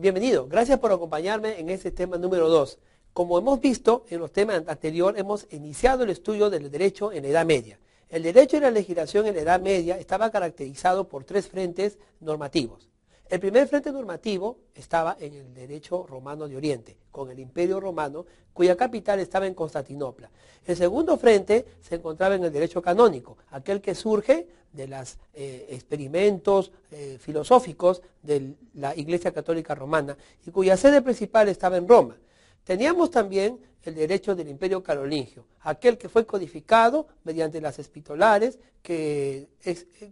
Bienvenido, gracias por acompañarme en este tema número 2. Como hemos visto en los temas anteriores, hemos iniciado el estudio del derecho en la Edad Media. El derecho y la legislación en la Edad Media estaba caracterizado por tres frentes normativos. El primer frente normativo estaba en el derecho romano de Oriente, con el Imperio Romano, cuya capital estaba en Constantinopla. El segundo frente se encontraba en el derecho canónico, aquel que surge de los experimentos filosóficos de la Iglesia Católica Romana y cuya sede principal estaba en Roma. Teníamos también el derecho del Imperio Carolingio, aquel que fue codificado mediante las epistolares que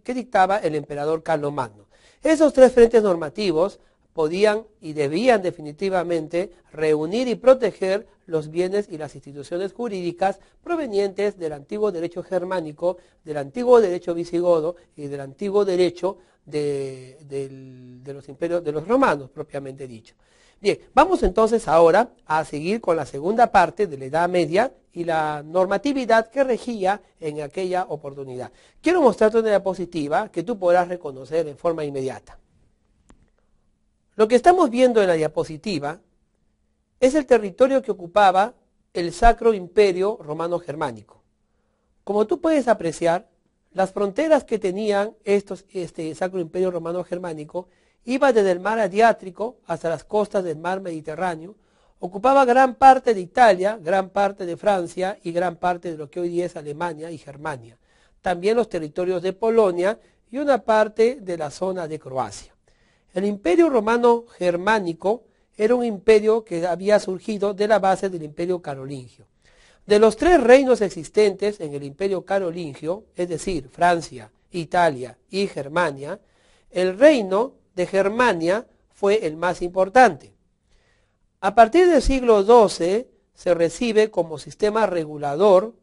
dictaba el emperador Carlomagno. Esos tres frentes normativos podían y debían definitivamente reunir y proteger los bienes y las instituciones jurídicas provenientes del antiguo derecho germánico, del antiguo derecho visigodo y del antiguo derecho de los imperios de los romanos propiamente dicho. Bien, vamos entonces ahora a seguir con la segunda parte de la Edad Media y la normatividad que regía en aquella oportunidad. Quiero mostrarte una diapositiva que tú podrás reconocer en forma inmediata. Lo que estamos viendo en la diapositiva es el territorio que ocupaba el Sacro Imperio Romano Germánico. Como tú puedes apreciar, las fronteras que tenían este Sacro Imperio Romano Germánico iba desde el mar Adriático hasta las costas del mar Mediterráneo, ocupaba gran parte de Italia, gran parte de Francia y gran parte de lo que hoy día es Alemania y Germania. También los territorios de Polonia y una parte de la zona de Croacia. El Imperio Romano Germánico era un imperio que había surgido de la base del Imperio Carolingio. De los tres reinos existentes en el Imperio Carolingio, es decir, Francia, Italia y Germania, el reino de Germania fue el más importante. A partir del siglo XII se recibe como sistema regulador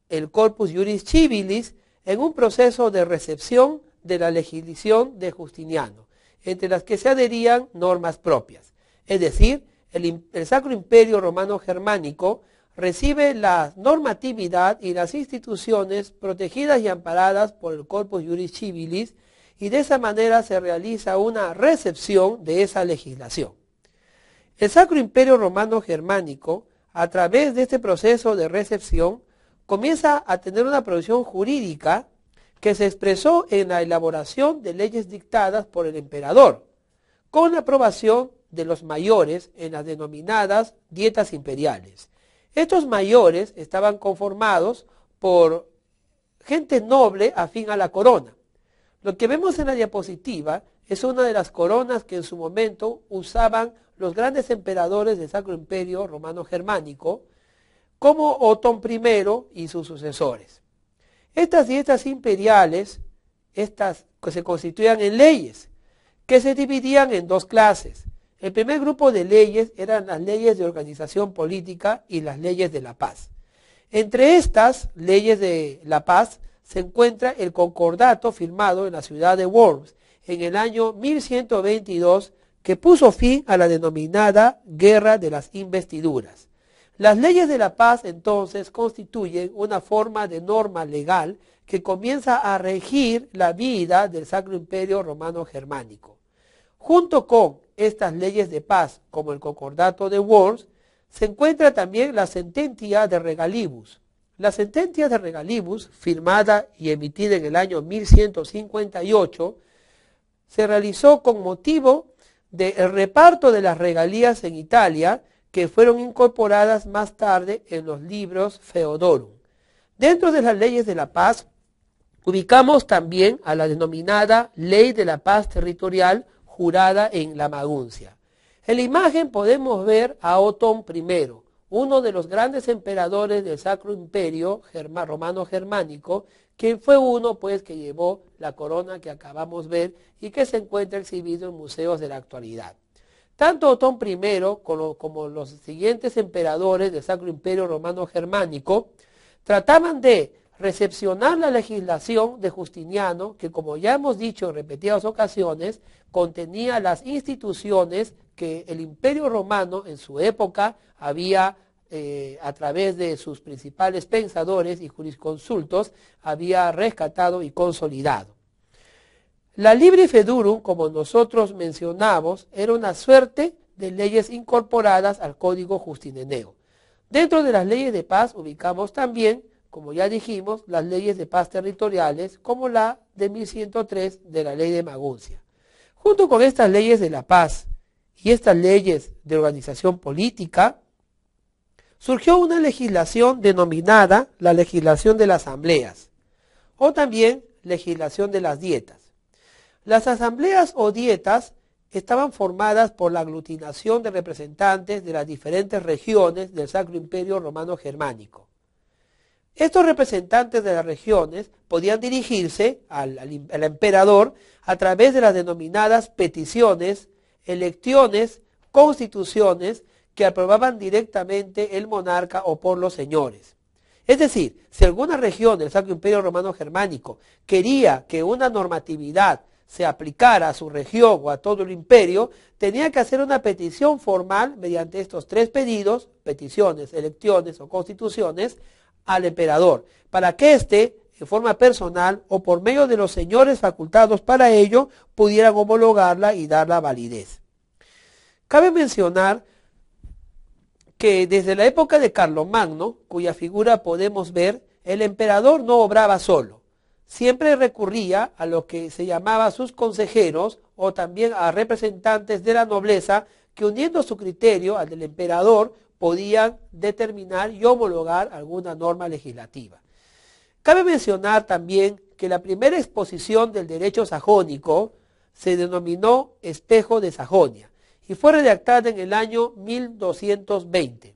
el Corpus Juris Civilis en un proceso de recepción de la legislación de Justiniano, entre las que se adherían normas propias. Es decir, el Sacro Imperio Romano Germánico recibe la normatividad y las instituciones protegidas y amparadas por el Corpus Juris Civilis, y de esa manera se realiza una recepción de esa legislación. El Sacro Imperio Romano Germánico, a través de este proceso de recepción, comienza a tener una provisión jurídica que se expresó en la elaboración de leyes dictadas por el emperador, con la aprobación de los mayores en las denominadas dietas imperiales. Estos mayores estaban conformados por gente noble afín a la corona. Lo que vemos en la diapositiva es una de las coronas que en su momento usaban los grandes emperadores del Sacro Imperio Romano Germánico, como Otón I y sus sucesores. Estas dietas imperiales, se constituían en leyes, que se dividían en dos clases. El primer grupo de leyes eran las leyes de organización política y las leyes de la paz. Entre estas leyes de la paz se encuentra el concordato firmado en la ciudad de Worms en el año 1122 que puso fin a la denominada Guerra de las Investiduras. Las leyes de la paz entonces constituyen una forma de norma legal que comienza a regir la vida del Sacro Imperio Romano Germánico. Junto con estas leyes de paz, como el concordato de Worms, se encuentra también la Sententia de Regalibus. La Sententia de Regalibus, firmada y emitida en el año 1158, se realizó con motivo del reparto de las regalías en Italia, que fueron incorporadas más tarde en los libros Feodorum. Dentro de las leyes de la paz, ubicamos también a la denominada Ley de la Paz Territorial, jurada en la Maguncia. En la imagen podemos ver a Otón I, uno de los grandes emperadores del Sacro Imperio Romano Germánico, quien fue uno pues que llevó la corona que acabamos de ver y que se encuentra exhibido en museos de la actualidad. Tanto Otón I como los siguientes emperadores del Sacro Imperio Romano Germánico trataban de recepcionar la legislación de Justiniano, que como ya hemos dicho en repetidas ocasiones, contenía las instituciones que el Imperio Romano en su época había, a través de sus principales pensadores y jurisconsultos, había rescatado y consolidado. La Libre Fedurum, como nosotros mencionamos, era una suerte de leyes incorporadas al Código Justineneo. Dentro de las leyes de paz ubicamos también, como ya dijimos, las leyes de paz territoriales, como la de 1103 de la Ley de Maguncia. Junto con estas leyes de la paz y estas leyes de organización política, surgió una legislación denominada la legislación de las asambleas, o también legislación de las dietas. Las asambleas o dietas estaban formadas por la aglutinación de representantes de las diferentes regiones del Sacro Imperio Romano Germánico. Estos representantes de las regiones podían dirigirse al emperador a través de las denominadas peticiones, elecciones, constituciones que aprobaban directamente el monarca o por los señores. Es decir, si alguna región del Sacro Imperio Romano Germánico quería que una normatividad se aplicara a su región o a todo el imperio, tenía que hacer una petición formal mediante estos tres pedidos, peticiones, elecciones o constituciones, al emperador, para que éste, en forma personal o por medio de los señores facultados para ello, pudieran homologarla y darla validez. Cabe mencionar que desde la época de Carlomagno, cuya figura podemos ver, el emperador no obraba solo. Siempre recurría a lo que se llamaba sus consejeros o también a representantes de la nobleza que, uniendo su criterio al del emperador, podían determinar y homologar alguna norma legislativa. Cabe mencionar también que la primera exposición del derecho sajónico se denominó Espejo de Sajonia y fue redactada en el año 1220.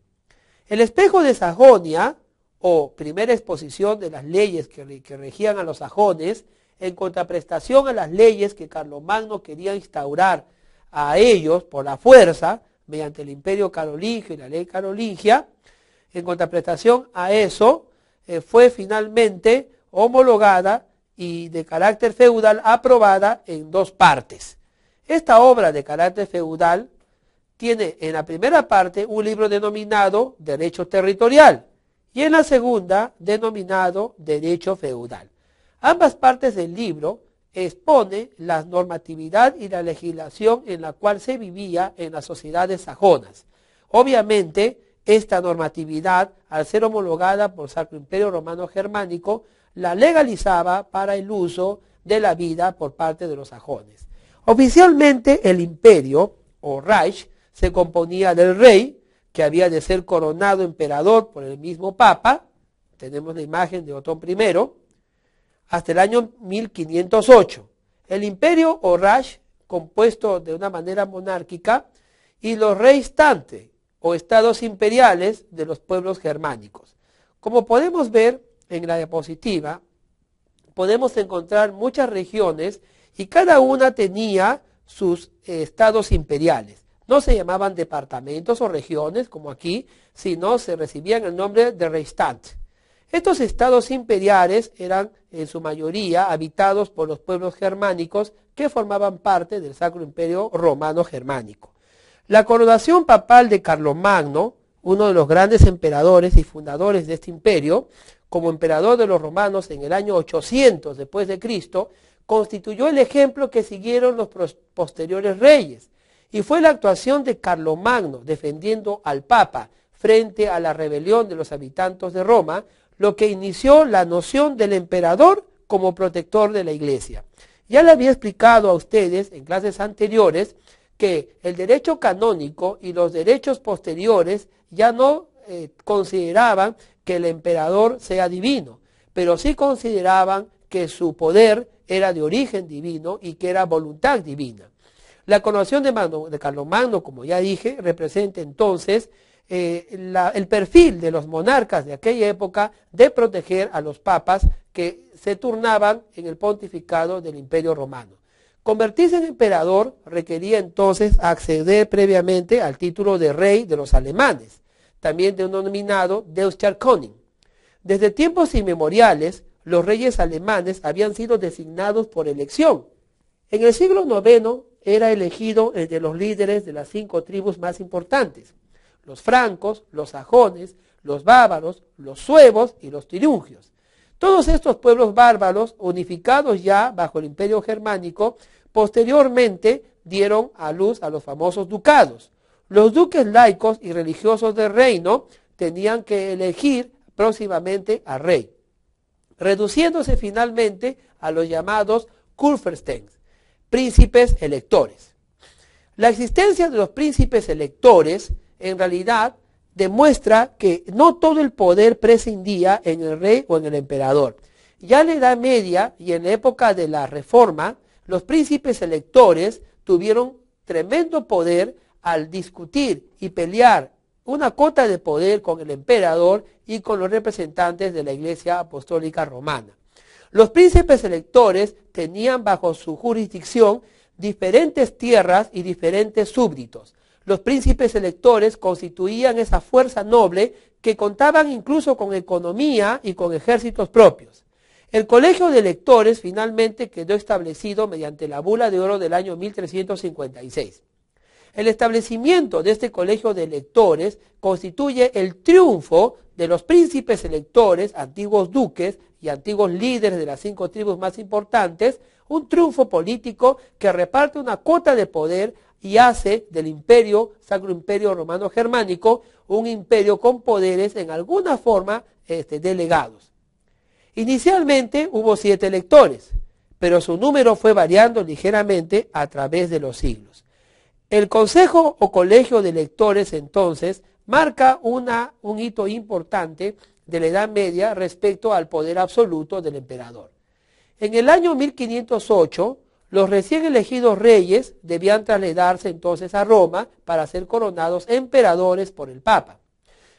El Espejo de Sajonia, o primera exposición de las leyes que regían a los sajones, en contraprestación a las leyes que Carlomagno quería instaurar a ellos por la fuerza, mediante el Imperio Carolingio y la ley carolingia, en contraprestación a eso, fue finalmente homologada y de carácter feudal aprobada en dos partes. Esta obra de carácter feudal tiene en la primera parte un libro denominado Derecho Territorial, y en la segunda denominado Derecho Feudal. Ambas partes del libro expone la normatividad y la legislación en la cual se vivía en las sociedades sajonas. Obviamente, esta normatividad, al ser homologada por el Sacro Imperio Romano Germánico, la legalizaba para el uso de la vida por parte de los sajones. Oficialmente, el imperio, o Reich, se componía del rey, que había de ser coronado emperador por el mismo Papa, tenemos la imagen de Otón I, hasta el año 1508. El imperio o Reich, compuesto de una manera monárquica, y los Reichsstände, o estados imperiales de los pueblos germánicos. Como podemos ver en la diapositiva, podemos encontrar muchas regiones y cada una tenía sus estados imperiales. No se llamaban departamentos o regiones, como aquí, sino se recibían el nombre de Reichsstand. Estos estados imperiales eran, en su mayoría, habitados por los pueblos germánicos que formaban parte del Sacro Imperio Romano Germánico. La coronación papal de Carlomagno, uno de los grandes emperadores y fundadores de este imperio, como emperador de los romanos en el año 800 después de Cristo, constituyó el ejemplo que siguieron los posteriores reyes. Y fue la actuación de Carlomagno defendiendo al Papa frente a la rebelión de los habitantes de Roma, lo que inició la noción del emperador como protector de la Iglesia. Ya le había explicado a ustedes en clases anteriores que el derecho canónico y los derechos posteriores ya no consideraban que el emperador sea divino, pero sí consideraban que su poder era de origen divino y que era voluntad divina. La coronación de Carlomagno, como ya dije, representa entonces el perfil de los monarcas de aquella época de proteger a los papas que se turnaban en el pontificado del Imperio Romano. Convertirse en emperador requería entonces acceder previamente al título de rey de los alemanes, también denominado Deutscher König. Desde tiempos inmemoriales, los reyes alemanes habían sido designados por elección. En el siglo IX era elegido entre los líderes de las 5 tribus más importantes: los francos, los sajones, los bávaros, los suevos y los tirungios. Todos estos pueblos bárbaros, unificados ya bajo el imperio germánico, posteriormente dieron a luz a los famosos ducados. Los duques laicos y religiosos del reino tenían que elegir próximamente al rey, reduciéndose finalmente a los llamados Kurfürsten, príncipes electores. La existencia de los príncipes electores en realidad demuestra que no todo el poder prescindía en el rey o en el emperador. Ya en la Edad Media y en la época de la Reforma, los príncipes electores tuvieron tremendo poder al discutir y pelear una cota de poder con el emperador y con los representantes de la Iglesia Apostólica Romana. Los príncipes electores tenían bajo su jurisdicción diferentes tierras y diferentes súbditos. Los príncipes electores constituían esa fuerza noble que contaban incluso con economía y con ejércitos propios. El colegio de electores finalmente quedó establecido mediante la bula de oro del año 1356. El establecimiento de este colegio de electores constituye el triunfo de los príncipes electores, antiguos duques y antiguos líderes de las 5 tribus más importantes, un triunfo político que reparte una cuota de poder y hace del imperio, Sacro Imperio Romano Germánico, un imperio con poderes en alguna forma delegados. Inicialmente hubo 7 electores, pero su número fue variando ligeramente a través de los siglos. El consejo o colegio de electores entonces marca un hito importante de la Edad Media respecto al poder absoluto del emperador. En el año 1508, los recién elegidos reyes debían trasladarse entonces a Roma para ser coronados emperadores por el Papa.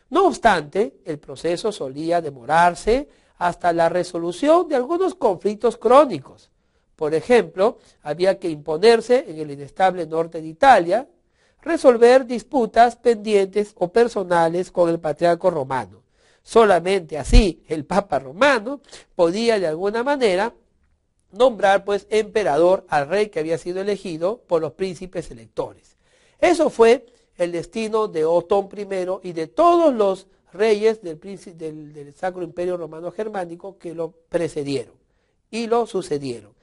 No obstante, el proceso solía demorarse hasta la resolución de algunos conflictos crónicos. Por ejemplo, había que imponerse en el inestable norte de Italia, resolver disputas pendientes o personales con el patriarca romano. Solamente así el Papa romano podía de alguna manera nombrar pues emperador al rey que había sido elegido por los príncipes electores. Eso fue el destino de Otón I y de todos los reyes del Sacro Imperio Romano Germánico que lo precedieron y lo sucedieron.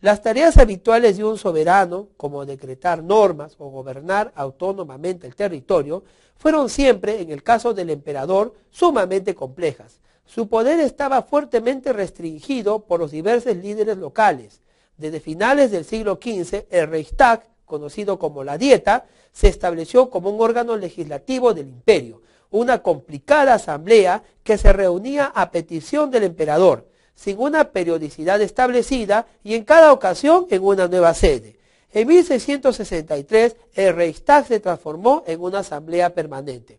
Las tareas habituales de un soberano, como decretar normas o gobernar autónomamente el territorio, fueron siempre, en el caso del emperador, sumamente complejas. Su poder estaba fuertemente restringido por los diversos líderes locales. Desde finales del siglo XV, el Reichstag, conocido como la Dieta, se estableció como un órgano legislativo del imperio, una complicada asamblea que se reunía a petición del emperador, sin una periodicidad establecida y en cada ocasión en una nueva sede. En 1663 el Reichstag se transformó en una asamblea permanente.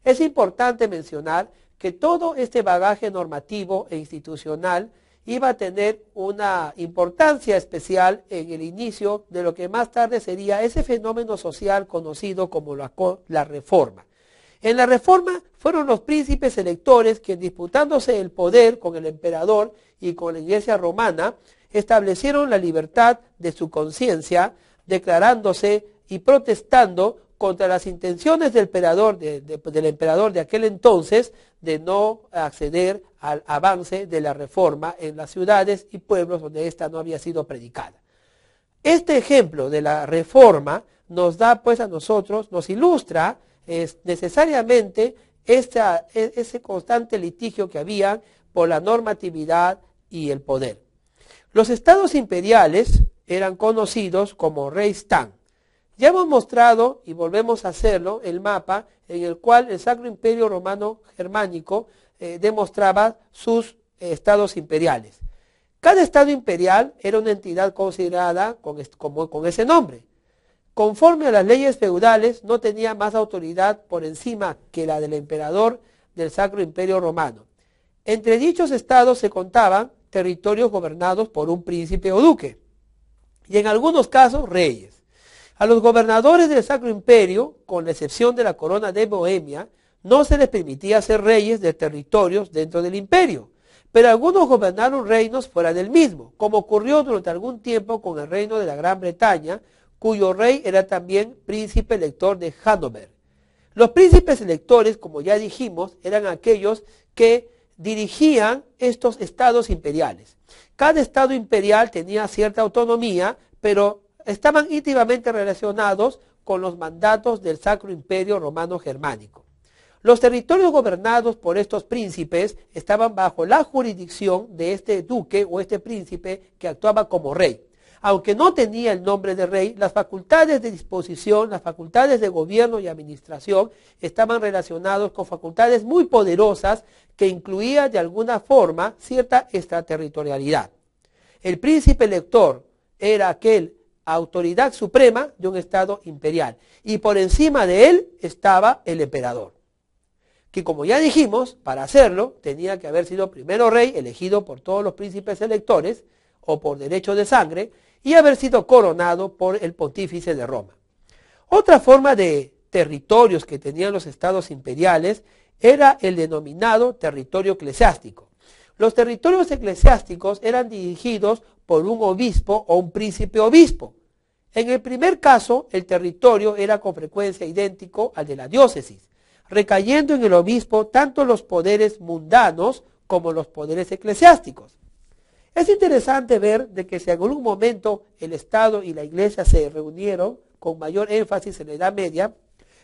Es importante mencionar que todo este bagaje normativo e institucional iba a tener una importancia especial en el inicio de lo que más tarde sería ese fenómeno social conocido como la Reforma. En la Reforma fueron los príncipes electores quienes, disputándose el poder con el emperador y con la Iglesia romana, establecieron la libertad de su conciencia, declarándose y protestando contra las intenciones del emperador de aquel entonces de no acceder al avance de la Reforma en las ciudades y pueblos donde ésta no había sido predicada. Este ejemplo de la Reforma nos da pues a nosotros, nos ilustra necesariamente ese constante litigio que había por la normatividad y el poder. Los estados imperiales eran conocidos como Reichstag. Ya hemos mostrado, y volvemos a hacerlo, el mapa en el cual el Sacro Imperio Romano Germánico demostraba sus estados imperiales. Cada estado imperial era una entidad considerada con ese nombre. Conforme a las leyes feudales, no tenía más autoridad por encima que la del emperador del Sacro Imperio Romano. Entre dichos estados se contaban territorios gobernados por un príncipe o duque, y en algunos casos reyes. A los gobernadores del Sacro Imperio, con la excepción de la corona de Bohemia, no se les permitía ser reyes de territorios dentro del imperio, pero algunos gobernaron reinos fuera del mismo, como ocurrió durante algún tiempo con el reino de la Gran Bretaña, cuyo rey era también príncipe elector de Hannover. Los príncipes electores, como ya dijimos, eran aquellos que dirigían estos estados imperiales. Cada estado imperial tenía cierta autonomía, pero estaban íntimamente relacionados con los mandatos del Sacro Imperio Romano Germánico. Los territorios gobernados por estos príncipes estaban bajo la jurisdicción de este duque o este príncipe que actuaba como rey. Aunque no tenía el nombre de rey, las facultades de disposición, las facultades de gobierno y administración estaban relacionados con facultades muy poderosas que incluía de alguna forma cierta extraterritorialidad. El príncipe elector era aquel autoridad suprema de un estado imperial y por encima de él estaba el emperador, que como ya dijimos, para hacerlo tenía que haber sido primero rey elegido por todos los príncipes electores o por derecho de sangre y haber sido coronado por el pontífice de Roma. Otra forma de territorios que tenían los estados imperiales era el denominado territorio eclesiástico. Los territorios eclesiásticos eran dirigidos por un obispo o un príncipe obispo. En el primer caso, el territorio era con frecuencia idéntico al de la diócesis, recayendo en el obispo tanto los poderes mundanos como los poderes eclesiásticos. Es interesante ver de que si en algún momento el Estado y la Iglesia se reunieron con mayor énfasis en la Edad Media,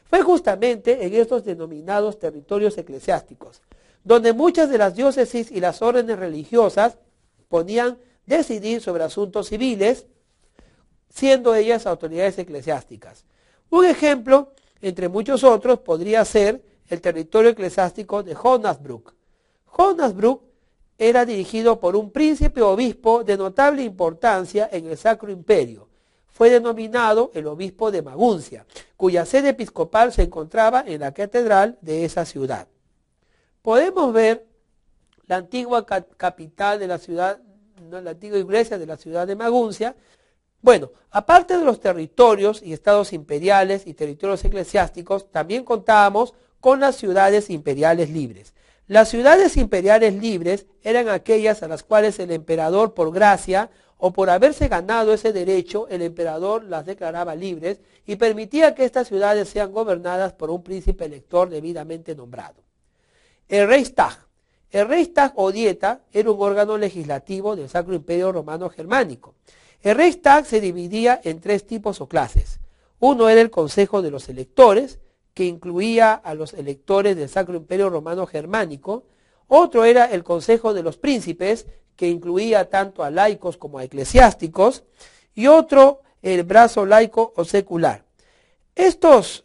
fue justamente en estos denominados territorios eclesiásticos, donde muchas de las diócesis y las órdenes religiosas podían decidir sobre asuntos civiles, siendo ellas autoridades eclesiásticas. Un ejemplo, entre muchos otros, podría ser el territorio eclesiástico de Jonasbroek. Jonasbroek era dirigido por un príncipe obispo de notable importancia en el Sacro Imperio. Fue denominado el obispo de Maguncia, cuya sede episcopal se encontraba en la catedral de esa ciudad. Podemos ver la antigua capital de la ciudad, la antigua iglesia de la ciudad de Maguncia. Bueno, aparte de los territorios y estados imperiales y territorios eclesiásticos, también contábamos con las ciudades imperiales libres. Las ciudades imperiales libres eran aquellas a las cuales el emperador, por gracia o por haberse ganado ese derecho, el emperador las declaraba libres y permitía que estas ciudades sean gobernadas por un príncipe elector debidamente nombrado. El Reichstag. El Reichstag o Dieta era un órgano legislativo del Sacro Imperio Romano Germánico. El Reichstag se dividía en tres tipos o clases. Uno era el Consejo de los Electores, que incluía a los electores del Sacro Imperio Romano Germánico. Otro era el Consejo de los Príncipes, que incluía tanto a laicos como a eclesiásticos. Y otro, el brazo laico o secular. Estos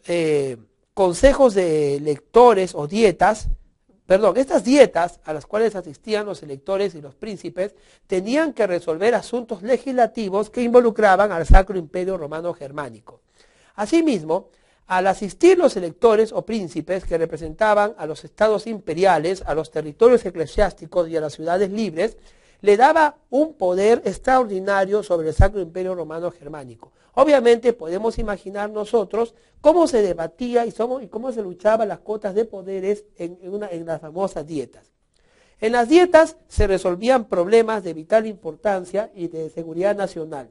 consejos de electores o dietas, estas dietas a las cuales asistían los electores y los príncipes, tenían que resolver asuntos legislativos que involucraban al Sacro Imperio Romano Germánico. Asimismo, al asistir los electores o príncipes que representaban a los estados imperiales, a los territorios eclesiásticos y a las ciudades libres, le daba un poder extraordinario sobre el Sacro Imperio Romano Germánico. Obviamente podemos imaginar nosotros cómo se debatía y cómo se luchaban las cuotas de poderes en las famosas dietas. En las dietas se resolvían problemas de vital importancia y de seguridad nacional.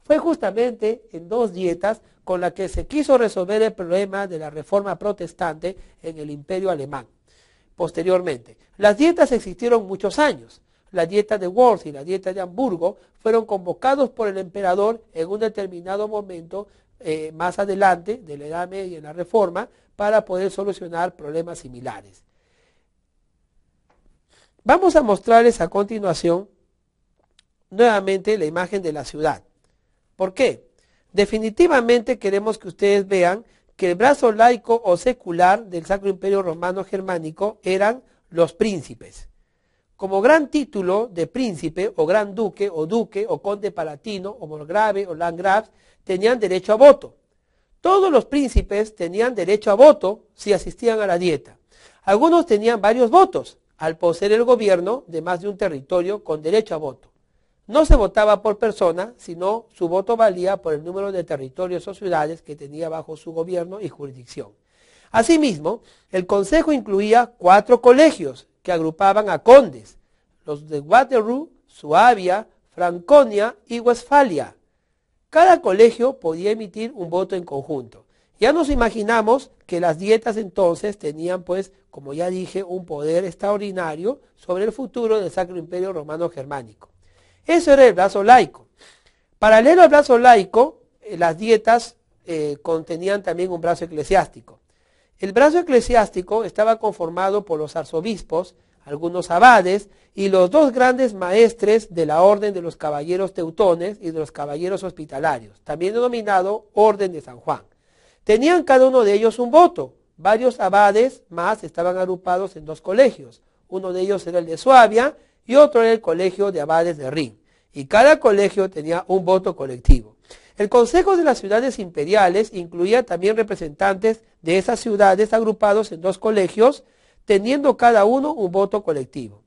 Fue justamente en dos dietas con las que se quiso resolver el problema de la reforma protestante en el Imperio Alemán. Posteriormente, las dietas existieron muchos años. La dieta de Worms y la dieta de Hamburgo fueron convocados por el emperador en un determinado momento más adelante de la Edad Media y en la Reforma para poder solucionar problemas similares. Vamos a mostrarles a continuación nuevamente la imagen de la ciudad. ¿Por qué? Definitivamente queremos que ustedes vean que el brazo laico o secular del Sacro Imperio Romano Germánico eran los príncipes. Como gran título de príncipe o gran duque o conde palatino o margrave o landgrave tenían derecho a voto. Todos los príncipes tenían derecho a voto si asistían a la dieta. Algunos tenían varios votos al poseer el gobierno de más de un territorio con derecho a voto. No se votaba por persona, sino su voto valía por el número de territorios o ciudades que tenía bajo su gobierno y jurisdicción. Asimismo, el consejo incluía 4 colegios que agrupaban a condes, los de Waterloo, Suabia, Franconia y Westfalia. Cada colegio podía emitir un voto en conjunto, Ya nos imaginamos que las dietas entonces tenían, pues, como ya dije, un poder extraordinario sobre el futuro del Sacro Imperio Romano Germánico. Eso era el brazo laico. Paralelo al brazo laico, las dietas contenían también un brazo eclesiástico. El brazo eclesiástico estaba conformado por los arzobispos, algunos abades y los dos grandes maestres de la orden de los caballeros teutones y de los caballeros hospitalarios, también denominado Orden de San Juan. Tenían cada uno de ellos un voto. Varios abades más estaban agrupados en dos colegios. Uno de ellos era el de Suabia y otro era el colegio de abades de Rin. Y cada colegio tenía un voto colectivo. El Consejo de las Ciudades Imperiales incluía también representantes de esas ciudades agrupados en dos colegios, teniendo cada uno un voto colectivo.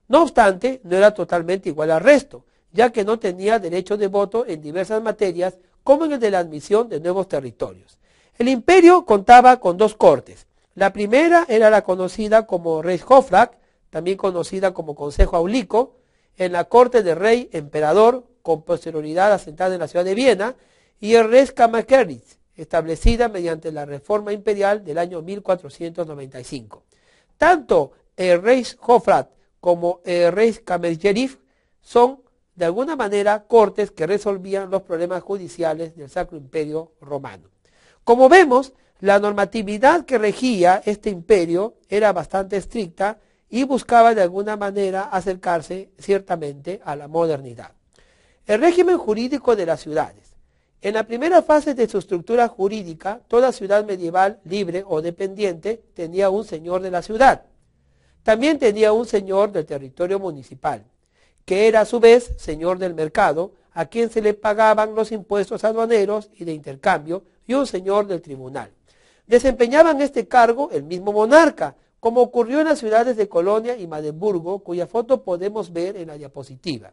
No obstante, no era totalmente igual al resto, ya que no tenía derecho de voto en diversas materias, como en el de la admisión de nuevos territorios. El imperio contaba con dos cortes. La primera era la conocida como Reichshofrat, también conocida como Consejo Aulico, en la corte del rey emperador, con posterioridad asentada en la ciudad de Viena, y el Reichskammergericht, establecida mediante la reforma imperial del año 1495. Tanto el Reichshofrat como el Reichskammergericht son de alguna manera cortes que resolvían los problemas judiciales del Sacro Imperio Romano. Como vemos, la normatividad que regía este imperio era bastante estricta y buscaba de alguna manera acercarse ciertamente a la modernidad. El régimen jurídico de las ciudades. En la primera fase de su estructura jurídica, toda ciudad medieval, libre o dependiente, tenía un señor de la ciudad. También tenía un señor del territorio municipal, que era a su vez señor del mercado, a quien se le pagaban los impuestos aduaneros y de intercambio, y un señor del tribunal. Desempeñaban este cargo el mismo monarca, como ocurrió en las ciudades de Colonia y Magdeburgo, cuya foto podemos ver en la diapositiva.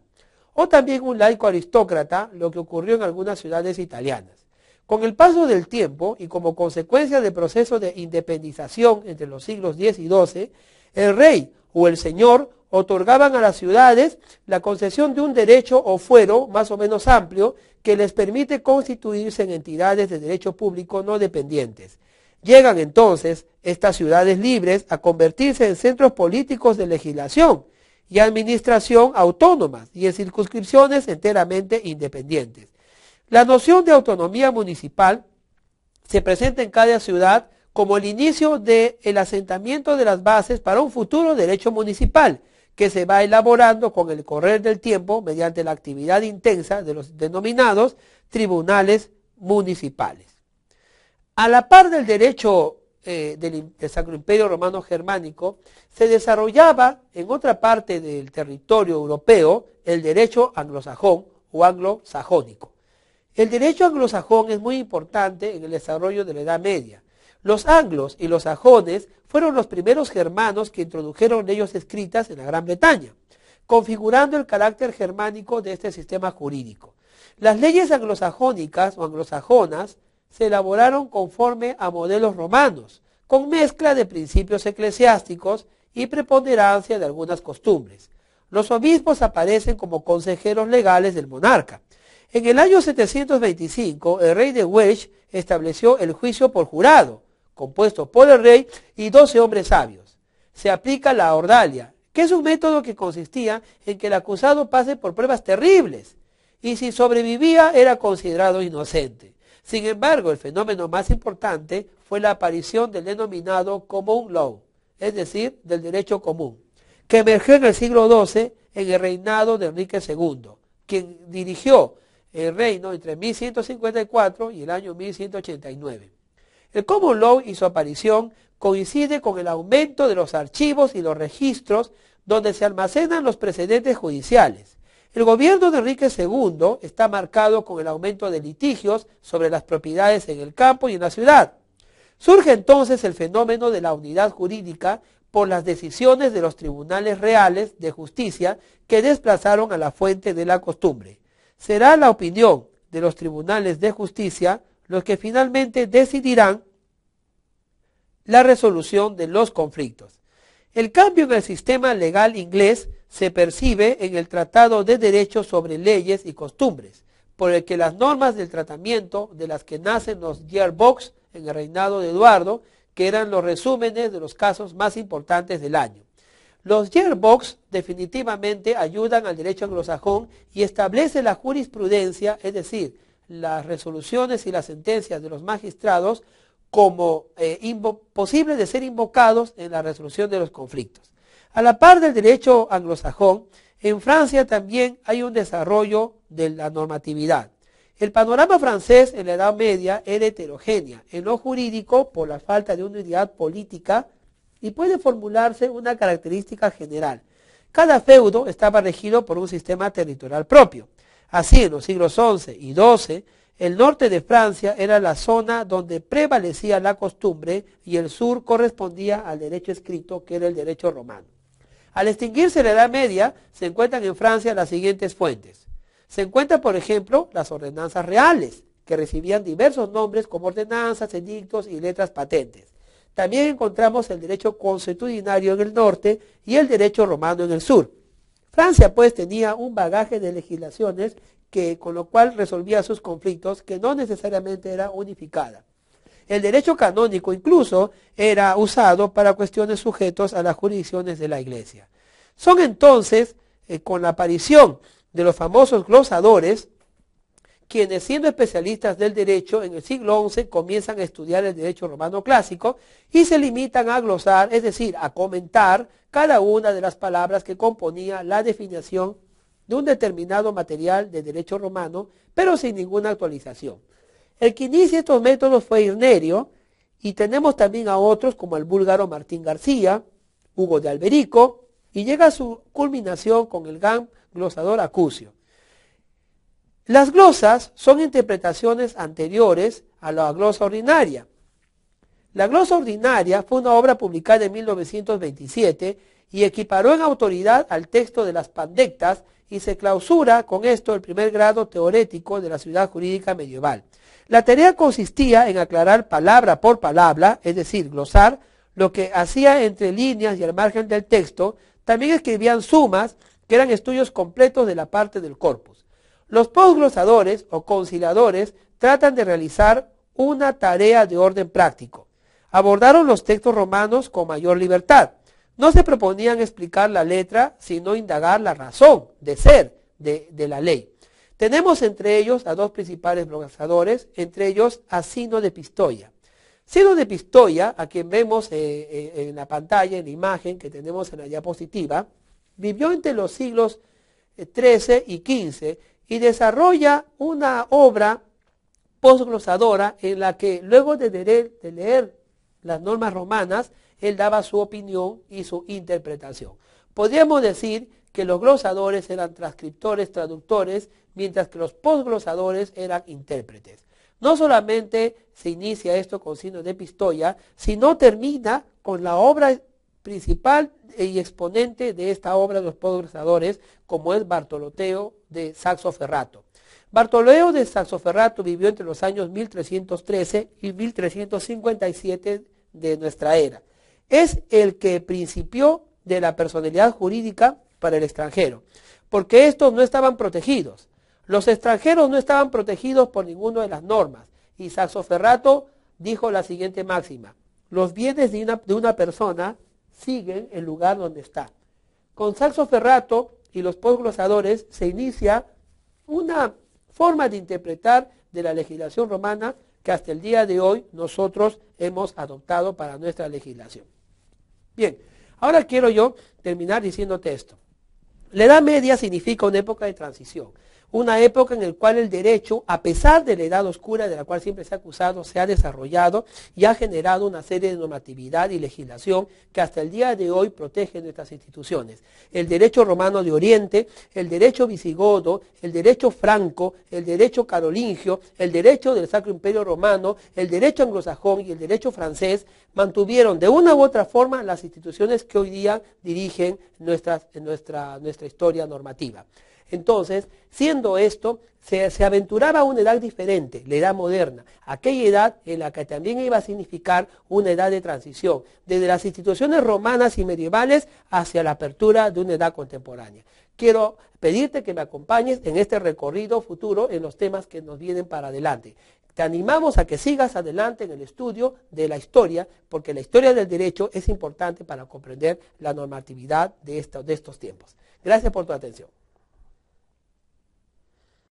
O también un laico aristócrata, lo que ocurrió en algunas ciudades italianas. Con el paso del tiempo y como consecuencia del proceso de independización entre los siglos X y XII, el rey o el señor otorgaban a las ciudades la concesión de un derecho o fuero más o menos amplio que les permite constituirse en entidades de derecho público no dependientes. Llegan entonces estas ciudades libres a convertirse en centros políticos de legislación y administración autónomas y en circunscripciones enteramente independientes. La noción de autonomía municipal se presenta en cada ciudad como el inicio del asentamiento de las bases para un futuro derecho municipal que se va elaborando con el correr del tiempo mediante la actividad intensa de los denominados tribunales municipales. A la par del derecho del Sacro Imperio Romano Germánico, se desarrollaba en otra parte del territorio europeo el derecho anglosajón o anglo-sajónico. El derecho anglosajón es muy importante en el desarrollo de la Edad Media. Los anglos y los sajones fueron los primeros germanos que introdujeron leyes escritas en la Gran Bretaña, configurando el carácter germánico de este sistema jurídico. Las leyes anglosajónicas o anglosajonas se elaboraron conforme a modelos romanos, con mezcla de principios eclesiásticos y preponderancia de algunas costumbres. Los obispos aparecen como consejeros legales del monarca. En el año 725, el rey de Welsh estableció el juicio por jurado, compuesto por el rey y 12 hombres sabios. Se aplica la ordalia, que es un método que consistía en que el acusado pase por pruebas terribles, y si sobrevivía era considerado inocente. Sin embargo, el fenómeno más importante fue la aparición del denominado common law, es decir, del derecho común, que emergió en el siglo XII en el reinado de Enrique II, quien dirigió el reino entre 1154 y el año 1189. El common law y su aparición coincide con el aumento de los archivos y los registros donde se almacenan los precedentes judiciales. El gobierno de Enrique II está marcado con el aumento de litigios sobre las propiedades en el campo y en la ciudad. Surge entonces el fenómeno de la unidad jurídica por las decisiones de los tribunales reales de justicia que desplazaron a la fuente de la costumbre. Será la opinión de los tribunales de justicia los que finalmente decidirán la resolución de los conflictos. El cambio en el sistema legal inglés se percibe en el Tratado de Derecho sobre Leyes y Costumbres, por el que las normas del tratamiento de las que nacen los yearbooks, en el reinado de Eduardo, que eran los resúmenes de los casos más importantes del año. Los yearbooks definitivamente ayudan al derecho anglosajón y establecen la jurisprudencia, es decir, las resoluciones y las sentencias de los magistrados como posibles de ser invocados en la resolución de los conflictos. A la par del derecho anglosajón, en Francia también hay un desarrollo de la normatividad. El panorama francés en la Edad Media era heterogénea en lo jurídico por la falta de unidad política y puede formularse una característica general. Cada feudo estaba regido por un sistema territorial propio. Así, en los siglos XI y XII, el norte de Francia era la zona donde prevalecía la costumbre y el sur correspondía al derecho escrito, que era el derecho romano. Al extinguirse la Edad Media, se encuentran en Francia las siguientes fuentes. Se encuentran, por ejemplo, las ordenanzas reales, que recibían diversos nombres como ordenanzas, edictos y letras patentes. También encontramos el derecho consuetudinario en el norte y el derecho romano en el sur. Francia, pues, tenía un bagaje de legislaciones con lo cual resolvía sus conflictos, que no necesariamente era unificada. El derecho canónico incluso era usado para cuestiones sujetos a las jurisdicciones de la Iglesia. Son entonces, con la aparición de los famosos glosadores, quienes, siendo especialistas del derecho, en el siglo XI comienzan a estudiar el derecho romano clásico y se limitan a glosar, es decir, a comentar cada una de las palabras que componía la definición de un determinado material de derecho romano, pero sin ninguna actualización. El que inicia estos métodos fue Irnerio, y tenemos también a otros como el búlgaro Martín García, Hugo de Alberico, y llega a su culminación con el gran glosador Acucio. Las glosas son interpretaciones anteriores a la glosa ordinaria. La glosa ordinaria fue una obra publicada en 1927 y equiparó en autoridad al texto de las Pandectas y se clausura con esto el primer grado teorético de la ciudad jurídica medieval. La tarea consistía en aclarar palabra por palabra, es decir, glosar, lo que hacía entre líneas y al margen del texto. También escribían sumas, que eran estudios completos de la parte del corpus. Los postglosadores o conciliadores tratan de realizar una tarea de orden práctico. Abordaron los textos romanos con mayor libertad. No se proponían explicar la letra, sino indagar la razón de ser de la ley. Tenemos entre ellos a dos principales glosadores, entre ellos a Sino de Pistoia. Sino de Pistoia, a quien vemos en la pantalla, en la imagen que tenemos en la diapositiva, vivió entre los siglos XIII y XV y desarrolla una obra postglosadora en la que, luego de leer las normas romanas, él daba su opinión y su interpretación. Podríamos decir que los glosadores eran transcriptores, traductores, mientras que los postglosadores eran intérpretes. No solamente se inicia esto con Sino de Pistoia, sino termina con la obra principal y exponente de esta obra de los postglosadores, como es Bartolomeo de Saxo-Ferrato. Bartolomeo de Saxo-Ferrato vivió entre los años 1313 y 1357 de nuestra era. Es el que principió de la personalidad jurídica para el extranjero, porque estos no estaban protegidos. Los extranjeros no estaban protegidos por ninguna de las normas, y Saxo-Ferrato dijo la siguiente máxima: los bienes de una persona siguen el lugar donde está. Con Saxo-Ferrato y los postglosadores se inicia una forma de interpretar de la legislación romana que hasta el día de hoy nosotros hemos adoptado para nuestra legislación. Bien, ahora quiero yo terminar diciéndote esto. La Edad Media significa una época de transición, una época en la cual el derecho, a pesar de la edad oscura de la cual siempre se ha acusado, se ha desarrollado y ha generado una serie de normatividad y legislación que hasta el día de hoy protege nuestras instituciones. El derecho romano de Oriente, el derecho visigodo, el derecho franco, el derecho carolingio, el derecho del Sacro Imperio Romano, el derecho anglosajón y el derecho francés mantuvieron de una u otra forma las instituciones que hoy día dirigen nuestra historia normativa. Entonces, siendo esto, se aventuraba a una edad diferente, la edad moderna, aquella edad en la que también iba a significar una edad de transición, desde las instituciones romanas y medievales hacia la apertura de una edad contemporánea. Quiero pedirte que me acompañes en este recorrido futuro en los temas que nos vienen para adelante. Te animamos a que sigas adelante en el estudio de la historia, porque la historia del derecho es importante para comprender la normatividad de estos tiempos. Gracias por tu atención.